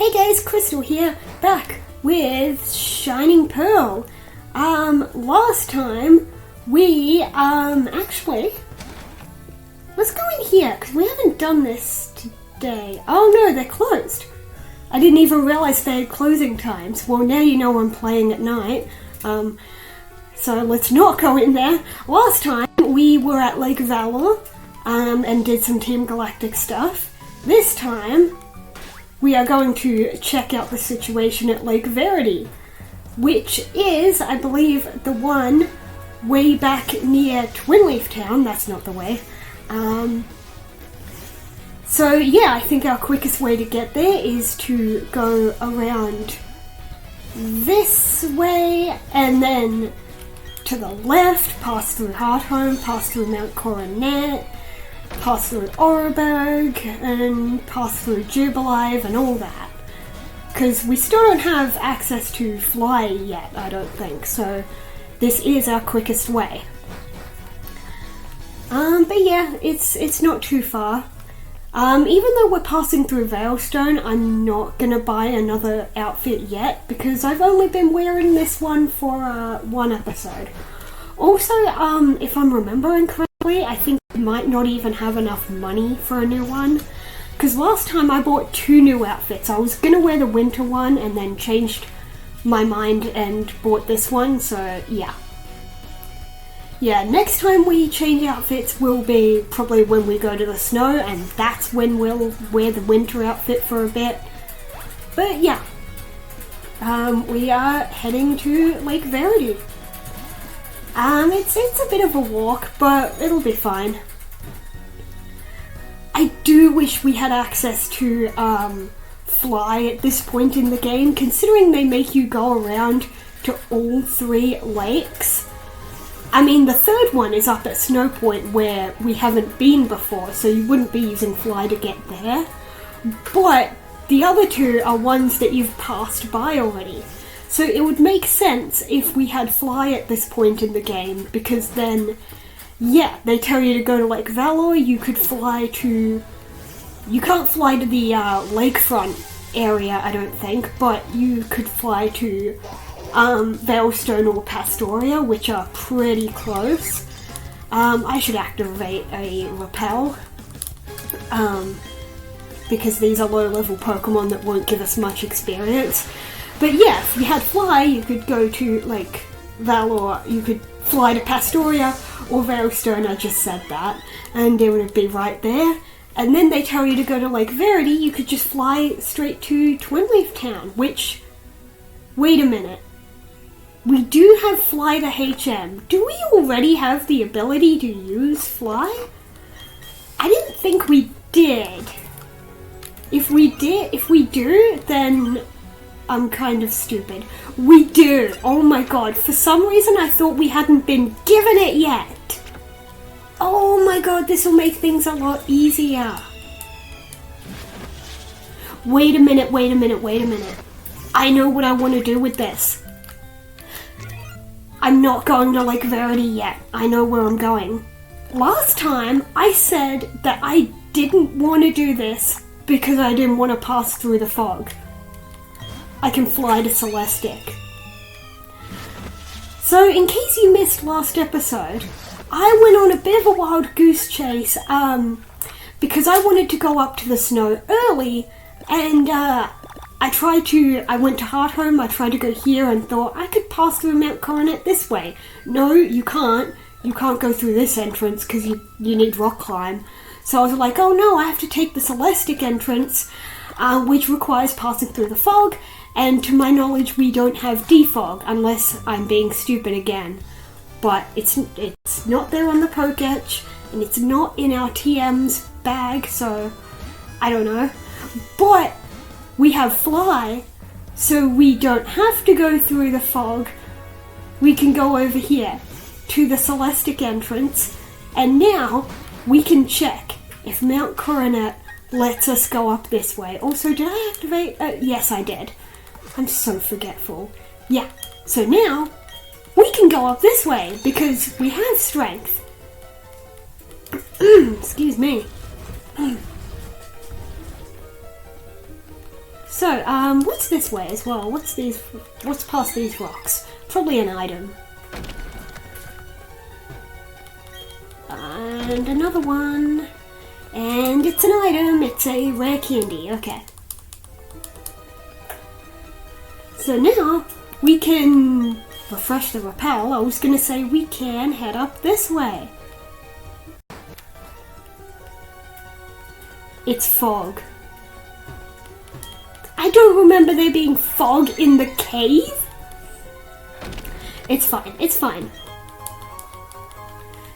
Hey guys, Crystal here, back with Shining Pearl. Last time we, actually, let's go in here, because we haven't done this today. Oh no, they're closed. I didn't even realize they had closing times. Well, now you know I'm playing at night, so let's not go in there. Last time we were at Lake Valor, and did some Team Galactic stuff. This time, we are going to check out the situation at Lake Verity, which is, I believe, the one way back near Twinleaf Town. That's not the way. So yeah, I think our quickest way to get there is to go around this way and then to the left, pass through Hearthome, pass through Mount Coronet, pass through Oreburg, and pass through Jubilive and all that. Because we still don't have access to fly yet, I don't think, so this is our quickest way. But yeah, it's not too far. Even though we're passing through Veilstone, I'm not gonna buy another outfit yet, because I've only been wearing this one for one episode. Also, if I'm remembering correctly, I think I might not even have enough money for a new one. Because last time I bought 2 new outfits. I was going to wear the winter one and then changed my mind and bought this one, so yeah. Yeah, next time we change outfits will be probably when we go to the snow, and that's when we'll wear the winter outfit for a bit. But yeah, we are heading to Lake Verity. It's a bit of a walk, but it'll be fine. I do wish we had access to fly at this point in the game, considering they make you go around to all 3 lakes. I mean, the third one is up at Snow Point where we haven't been before, so you wouldn't be using fly to get there. But the other 2 are ones that you've passed by already. So it would make sense if we had fly at this point in the game, because then, yeah, they tell you to go to Lake Valor, you could fly to... You can't fly to the lakefront area, I don't think, but you could fly to Veilstone or Pastoria, which are pretty close. I should activate a repel, because these are low-level Pokemon that won't give us much experience. But yeah, if you had fly, you could go to, like, Valor, you could fly to Pastoria or Veilstone, I just said that, and it would be right there. And then they tell you to go to Lake Verity, you could just fly straight to Twinleaf Town, which... Wait a minute. We do have fly to HM. Do we already have the ability to use fly? I didn't think we did. If we do, then... I'm kind of stupid. We do! Oh my god, for some reason I thought we hadn't been given it yet! Oh my god, this will make things a lot easier. Wait a minute. I know what I want to do with this. I'm not going to Lake Verity yet. I know where I'm going. Last time, I said that I didn't want to do this because I didn't want to pass through the fog. I can fly to Celestic. So, in case you missed last episode, I went on a bit of a wild goose chase, because I wanted to go up to the snow early, and, I went to Hearthome, I tried to go here and thought I could pass through Mount Coronet this way. No, you can't. You can't go through this entrance because you need rock climb. So I was like, oh no, I have to take the Celestic entrance, which requires passing through the fog, and to my knowledge we don't have defog, unless I'm being stupid again. But it's not there on the Pokétch, and it's not in our TM's bag, so I don't know. But we have fly, so we don't have to go through the fog. We can go over here to the Celestic entrance, and now we can check if Mount Coronet lets us go up this way. Also, did I activate? Yes, I did. I'm so forgetful. Yeah, so now we can go up this way because we have strength. Excuse me. So, what's this way as well? What's past these rocks? Probably an item. And another one. And it's an item, it's a rare candy, okay. So now, we can refresh the rappel. I was gonna say we can head up this way. It's fog. I don't remember there being fog in the cave. It's fine, it's fine.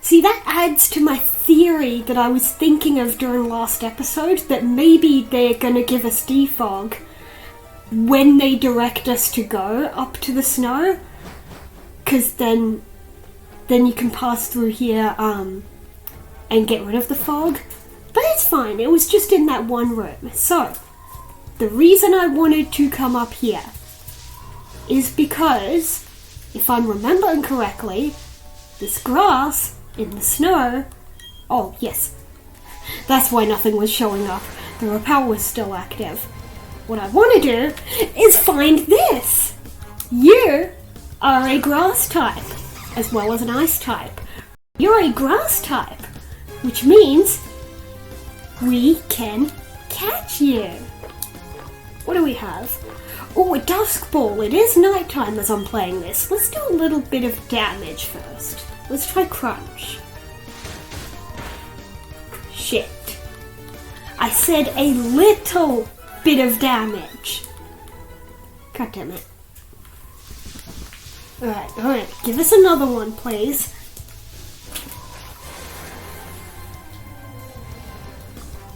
See, that adds to my theory that I was thinking of during last episode, that maybe they're gonna give us defog when they direct us to go up to the snow, because then you can pass through here and get rid of the fog. But it's fine, it was just in that one room. So, the reason I wanted to come up here is because, if I'm remembering correctly, this grass in the snow... Oh, yes. That's why nothing was showing up. The rappel was still active. What I want to do is find this. You are a grass type, as well as an ice type. You're a grass type, which means we can catch you. What do we have? Oh, a dusk ball. It is nighttime as I'm playing this. Let's do a little bit of damage first. Let's try crunch. Shit. I said a little bit of damage. God damn it. Alright. Give us another one, please.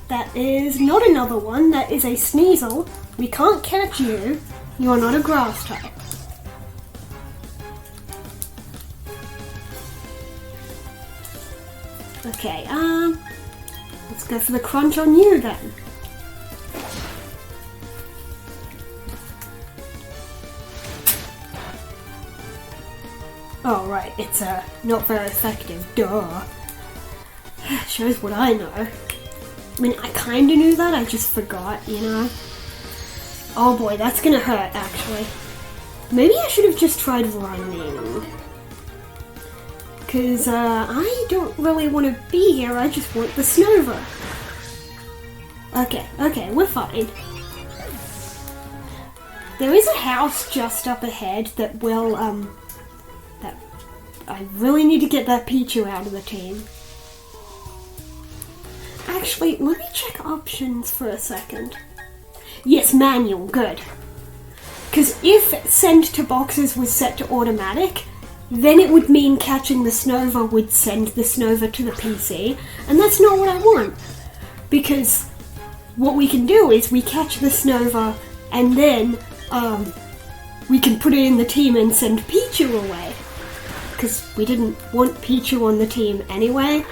That is not another one. That is a Sneasel. We can't catch you. You are not a grass type. Okay, let's go for the crunch on you then. Oh right, it's not very effective, duh. Shows what I know. I mean, I kinda knew that, I just forgot, you know? Oh boy, that's gonna hurt, actually. Maybe I should have just tried running. Because, I don't really want to be here, I just want the Snova. Okay, we're fine. There is a house just up ahead that will, that I really need to get that Pichu out of the team. Actually, let me check options for a second. Yes, manual, good. Because if send to boxes was set to automatic, then it would mean catching the Snova would send the Snova to the PC, and that's not what I want. Because what we can do is we catch the Snova, and then we can put it in the team and send Pichu away. Because we didn't want Pichu on the team anyway.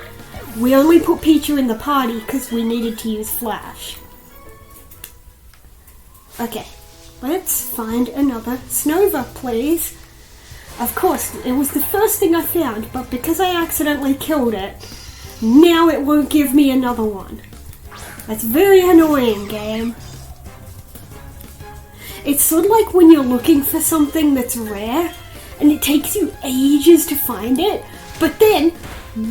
We only put Pichu in the party because we needed to use Flash. Okay, let's find another Snova, please. Of course, it was the first thing I found, but because I accidentally killed it, now it won't give me another one. That's very annoying, game. It's sort of like when you're looking for something that's rare, and it takes you ages to find it, but then,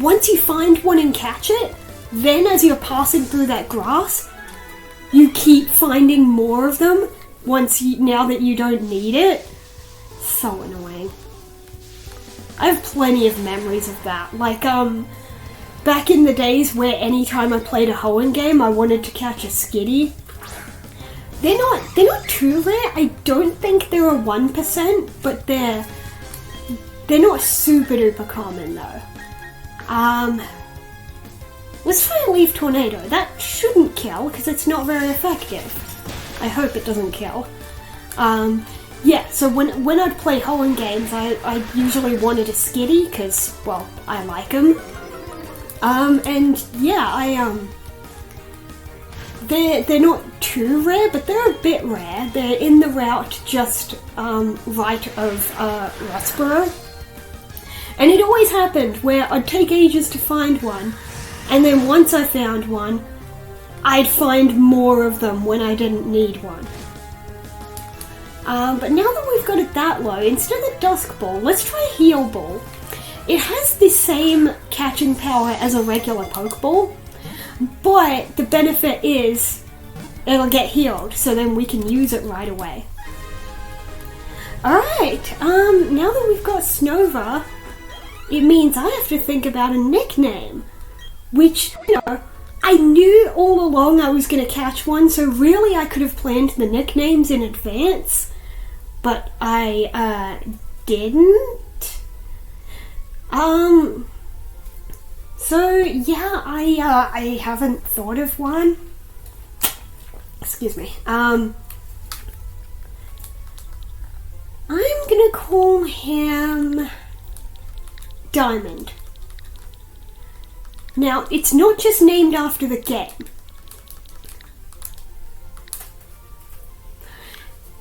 once you find one and catch it, then as you're passing through that grass, you keep finding more of them now that you don't need it. So annoying. I have plenty of memories of that. Like, back in the days where anytime I played a Hoenn game, I wanted to catch a Skitty. They're not too rare. I don't think they're a 1%, but they're not super duper common though. Let's try a Leaf Tornado. That shouldn't kill, because it's not very effective. I hope it doesn't kill. Yeah, so when I'd play Hoenn games, I usually wanted a Skitty, because, well, I like them. And yeah, they're not too rare, but they're a bit rare. They're in the route just right of Rustboro. And it always happened where I'd take ages to find one, and then once I found one, I'd find more of them when I didn't need one. But now that we've got it that low, instead of Dusk Ball, let's try Heal Ball. It has the same catching power as a regular Pokeball, but the benefit is it'll get healed, so then we can use it right away. Alright, now that we've got Snova, it means I have to think about a nickname, which, I knew all along I was going to catch one, so really I could have planned the nicknames in advance, but I didn't. So yeah, I haven't thought of one. Excuse me. I'm gonna call him Diamond. Now, it's not just named after the game.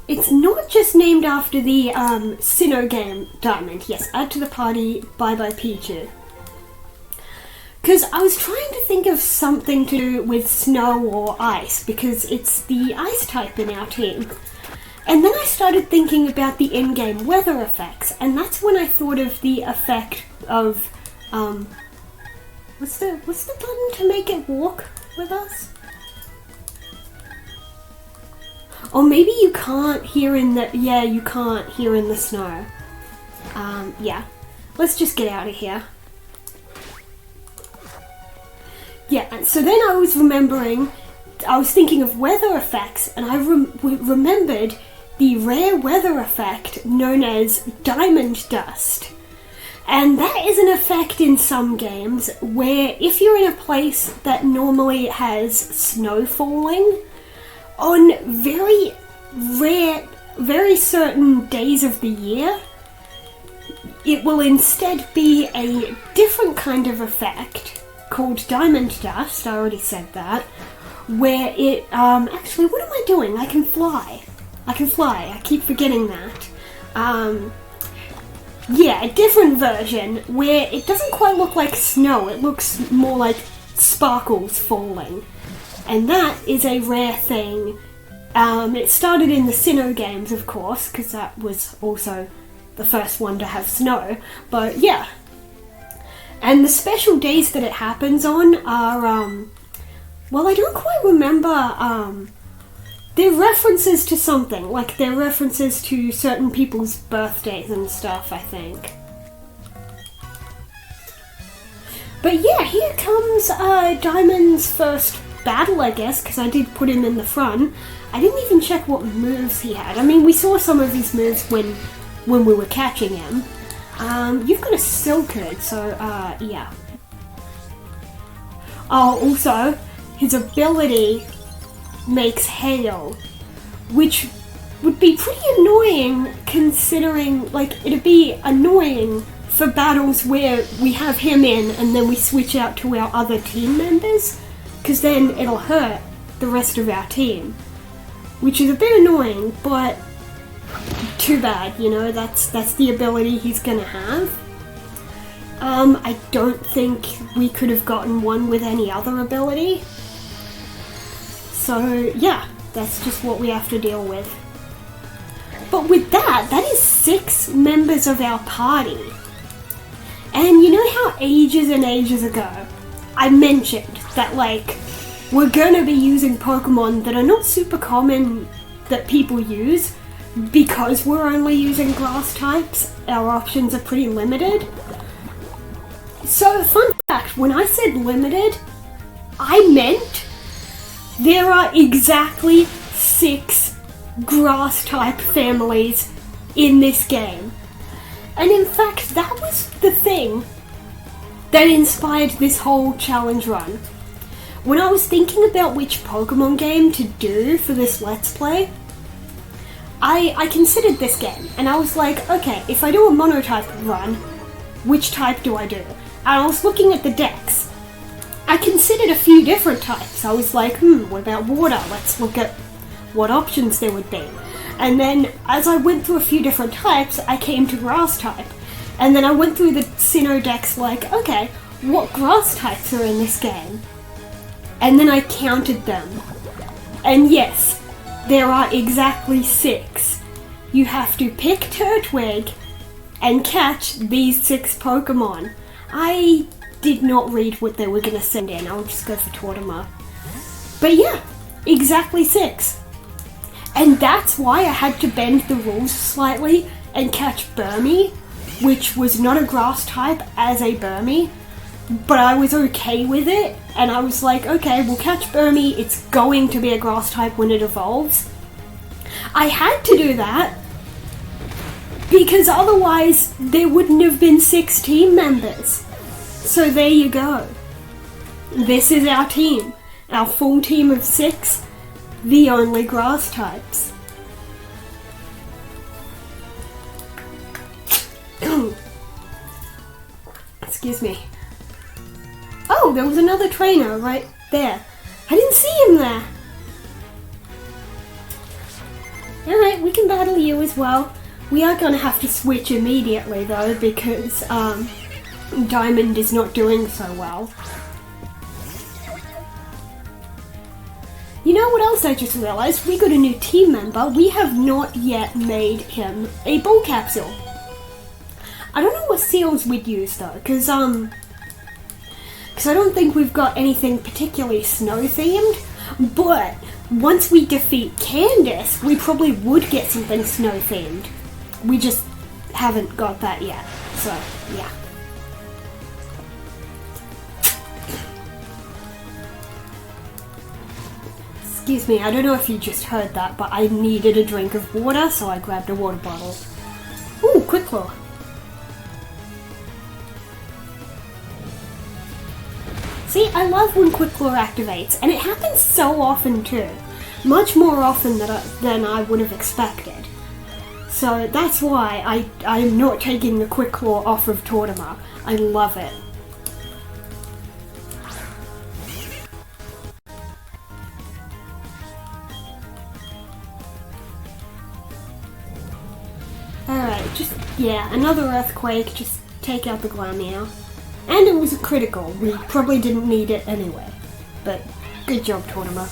It's not just named after the Sinnoh game Diamond. Yes, add to the party, bye bye Pichu. Because I was trying to think of something to do with snow or ice, because it's the ice type in our team. And then I started thinking about the in-game weather effects, and that's when I thought of the effect of, what's the button to make it walk with us? Or maybe you can't hear in the, yeah, you can't hear in the snow. Yeah. Let's just get out of here. Yeah, and so then I was thinking of weather effects, and I remembered the rare weather effect known as Diamond Dust. And that is an effect in some games where if you're in a place that normally has snow falling, on very rare, very certain days of the year, it will instead be a different kind of effect called Diamond Dust, I already said that, where it, actually, what am I doing? I can fly, I keep forgetting that. Yeah, a different version where it doesn't quite look like snow, it looks more like sparkles falling. And that is a rare thing. It started in the Sinnoh games, of course, because that was also the first one to have snow, but yeah. And the special days that it happens on are, well, I don't quite remember, they're references to something, like they're references to certain people's birthdays and stuff, I think. But yeah, here comes Diamond's first battle, I guess, because I did put him in the front. I didn't even check what moves he had. I mean, we saw some of his moves when we were catching him. You've got a Silcoid, so, yeah. Oh, also, his ability makes hail, which would be pretty annoying considering, like, it'd be annoying for battles where we have him in and then we switch out to our other team members, because then it'll hurt the rest of our team, which is a bit annoying, but too bad, you know, that's the ability he's gonna have. I don't think we could have gotten one with any other ability. So, yeah, that's just what we have to deal with. But with that is 6 members of our party. And you know how ages and ages ago, I mentioned that, like, we're gonna be using Pokemon that are not super common that people use, because we're only using grass types, our options are pretty limited. So, fun fact, when I said limited, I meant there are exactly 6 grass type families in this game. And in fact, that was the thing that inspired this whole challenge run. When I was thinking about which Pokemon game to do for this Let's Play, I considered this game, and I was like, okay, if I do a Monotype run, which type do I do? And I was looking at the decks. I considered a few different types. I was like, what about water? Let's look at what options there would be. And then, as I went through a few different types, I came to grass type. And then I went through the Sinnoh decks like, okay, what grass types are in this game? And then I counted them. And yes, there are exactly 6. you have to pick Turtwig and catch these 6 Pokemon. I did not read what they were going to send in. I'll just go for Tortimer. But yeah, exactly 6. And that's why I had to bend the rules slightly and catch Burmy, which was not a grass type, as a Burmy. But I was okay with it, and I was like, okay, we'll catch Burmy, it's going to be a grass type when it evolves. I had to do that, because otherwise there wouldn't have been 6 team members. So there you go. This is our team. Our full team of 6, the only grass types. Excuse me. Oh, there was another trainer right there. I didn't see him there. Alright, we can battle you as well. We are going to have to switch immediately though, because Diamond is not doing so well. You know what else I just realized? We got a new team member. We have not yet made him a ball capsule. I don't know what seals we'd use though, because I don't think we've got anything particularly snow themed, but once we defeat Candace, we probably would get something snow themed. We just haven't got that yet, so yeah. Excuse me, I don't know if you just heard that, but I needed a drink of water, so I grabbed a water bottle. Ooh, Quick Claw. See, I love when Quick Claw activates, and it happens so often too. Much more often than I would have expected. So that's why I'm not taking the Quick Claw off of Tortimer. I love it. Alright, yeah, another Earthquake, just take out the Glameow. And it was a critical, we probably didn't need it anyway. But, good job, Tortimer.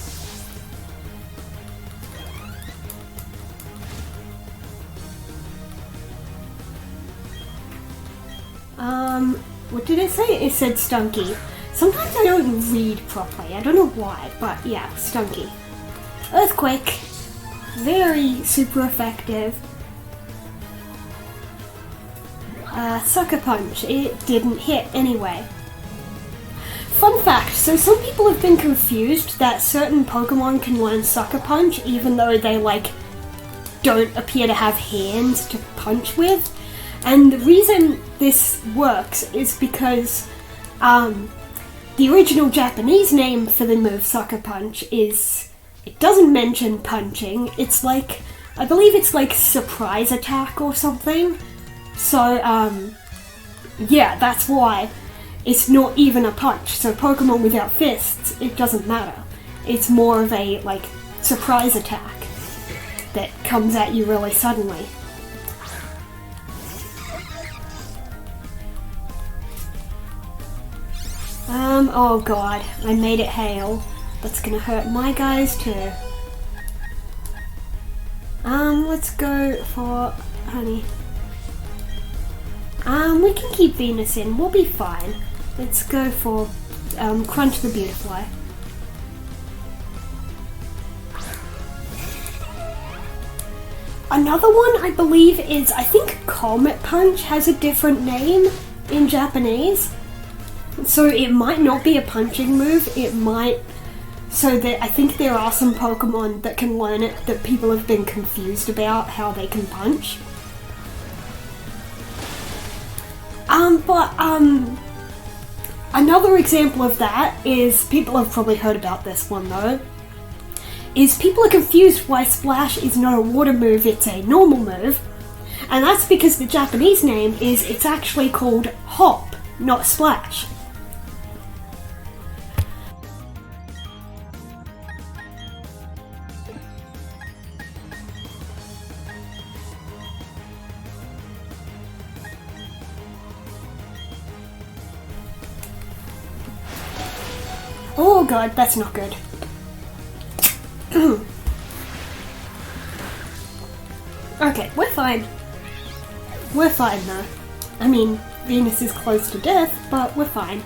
What did it say? It said Stunky. Sometimes I don't read properly, I don't know why, but yeah, Stunky. Earthquake. Very super effective. Sucker Punch. It didn't hit anyway. Fun fact, so some people have been confused that certain Pokemon can learn Sucker Punch even though they, don't appear to have hands to punch with. And the reason this works is because the original Japanese name for the move Sucker Punch is, it doesn't mention punching, it's I believe it's surprise attack or something. So, yeah, that's why it's not even a punch. So Pokemon without fists, it doesn't matter. It's more of a, surprise attack that comes at you really suddenly. Oh god, I made it hail. That's gonna hurt my guys too. Let's go for Honey. We can keep Venus in, we'll be fine. Let's go for, Crunch the Beautifly. Another one I believe is, I think Comet Punch has a different name in Japanese. So it might not be a punching move, it might... So I think there are some Pokemon that can learn it that people have been confused about how they can punch. Another example of that is, people have probably heard about this one though, is people are confused why Splash is not a water move, it's a normal move. And that's because the Japanese name is, it's actually called Hop, not Splash. Oh god, that's not good. Okay, we're fine. We're fine though. I mean, Venus is close to death, but we're fine.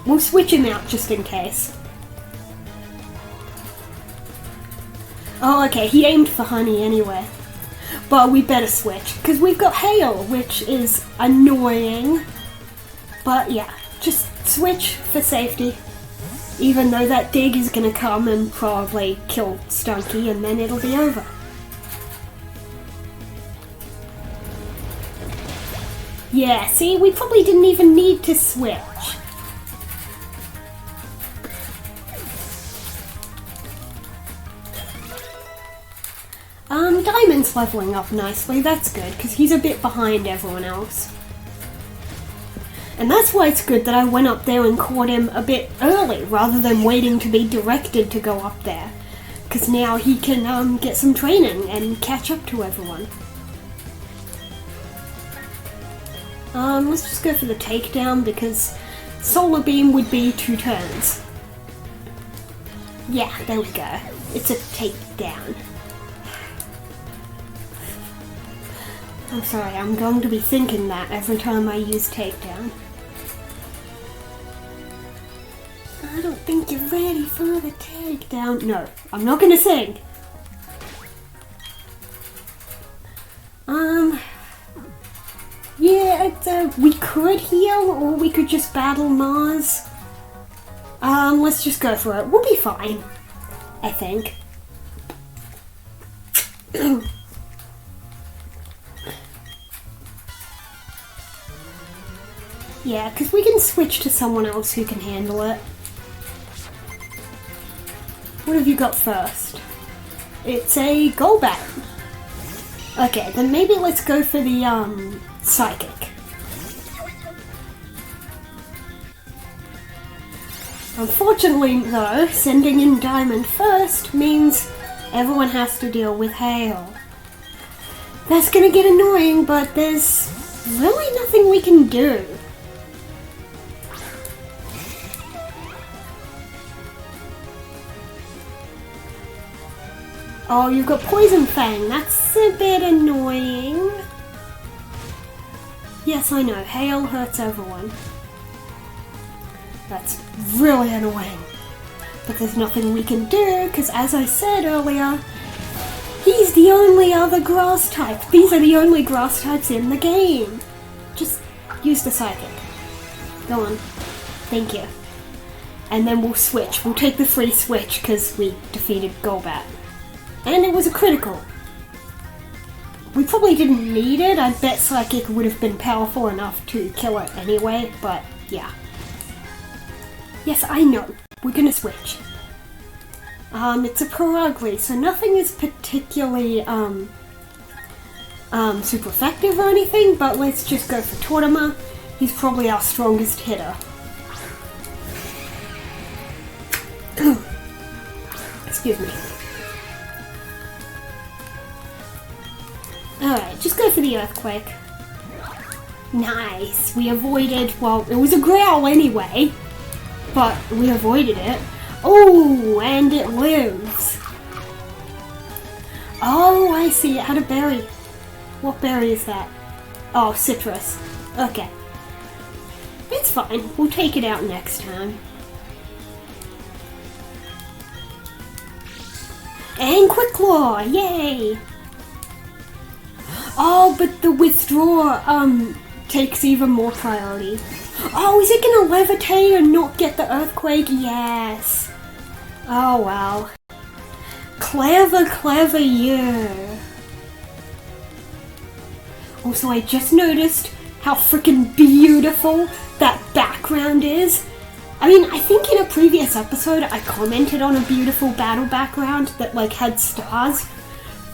We'll switch him out just in case. Oh, okay, he aimed for Honey anyway. But we better switch, because we've got Hail, which is annoying. But yeah, just switch for safety. Even though that dig is gonna come and probably kill Stunky, and then it'll be over. Yeah, see, we probably didn't even need to switch. Diamond's leveling up nicely, that's good, because he's a bit behind everyone else. And that's why it's good that I went up there and caught him a bit early, rather than waiting to be directed to go up there. Because now he can get some training and catch up to everyone. Let's just go for the takedown, because Solar Beam would be 2 turns. Yeah, there we go. It's a takedown. I'm sorry, I'm going to be thinking that every time I use takedown. I don't think you're ready for the takedown. No, I'm not gonna sing. Yeah, we could heal, or we could just battle Mars. Let's just go for it. We'll be fine, I think. Yeah, because we can switch to someone else who can handle it. What have you got first? It's a Golbat. Okay, then maybe let's go for the, Psychic. Unfortunately, though, sending in Diamond first means everyone has to deal with Hail. That's gonna get annoying, but there's really nothing we can do. Oh, you've got Poison Fang. That's a bit annoying. Yes, I know. Hail hurts everyone. That's really annoying. But there's nothing we can do, because as I said earlier, he's the only other grass type. These are the only grass types in the game. Just use the Psychic. Go on. Thank you. And then we'll switch. We'll take the free switch, because we defeated Golbat. And it was a critical. We probably didn't need it. I bet Psychic would have been powerful enough to kill it anyway, but yeah. Yes, I know. We're gonna switch. It's a Perugly, so nothing is particularly, super effective or anything, but let's just go for Tortimer. He's probably our strongest hitter. Excuse me. Alright, just go for the Earthquake. Nice. We avoided, well, it was a growl anyway, but we avoided it. Oh, and it lives. Oh, I see. It had a berry. What berry is that? Oh, citrus. Okay. It's fine. We'll take it out next time. And Quick Claw! Yay! Oh, but the withdraw, takes even more priority. Oh, is it gonna levitate and not get the Earthquake? Yes. Oh, wow. Clever, clever you. Also, I just noticed how freaking beautiful that background is. I mean, I think in a previous episode I commented on a beautiful battle background that, like, had stars.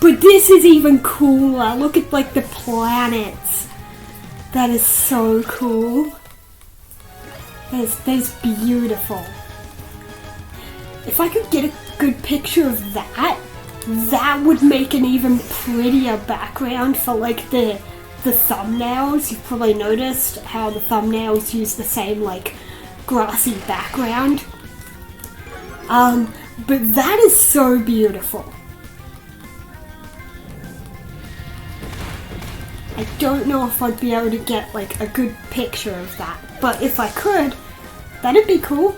But this is even cooler. Look at, like, the planets. That is so cool. That is beautiful. If I could get a good picture of that, that would make an even prettier background for, like, the thumbnails. You've probably noticed how the thumbnails use the same, like, grassy background. But that is so beautiful. I don't know if I'd be able to get like a good picture of that, but if I could, that'd be cool.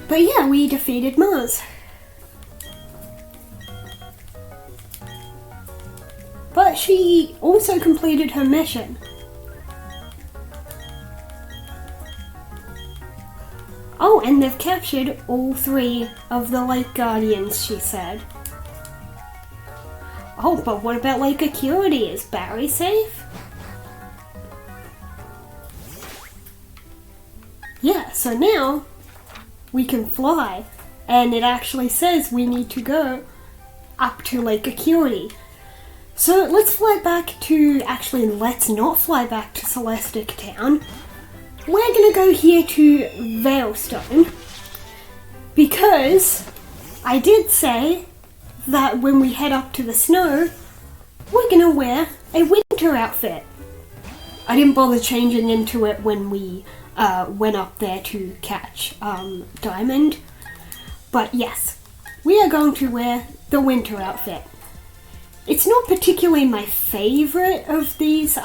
But yeah, we defeated Mars. But she also completed her mission. Oh, and they've captured all 3 of the Lake Guardians, she said. Oh, but what about Lake Acuity? Is Barry safe? Yeah, so now we can fly, and it actually says we need to go up to Lake Acuity. So let's fly back to, actually let's not fly back to Celestic Town. We're gonna go here to Veilstone, because I did say that when we head up to the snow, we're gonna wear a winter outfit. I didn't bother changing into it when we went up there to catch Diamond. But yes, we are going to wear the winter outfit. It's not particularly my favorite of these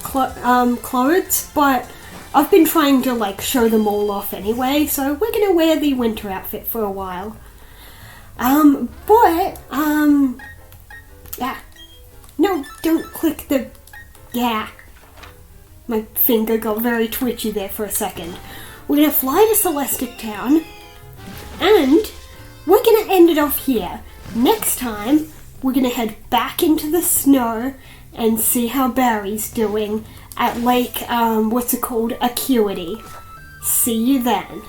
clothes, but I've been trying to like show them all off anyway, so we're gonna wear the winter outfit for a while. Yeah. No, don't click the... Yeah. My finger got very twitchy there for a second. We're gonna fly to Celestic Town, and we're gonna end it off here. Next time, we're gonna head back into the snow and see how Barry's doing at Lake, Acuity. See you then.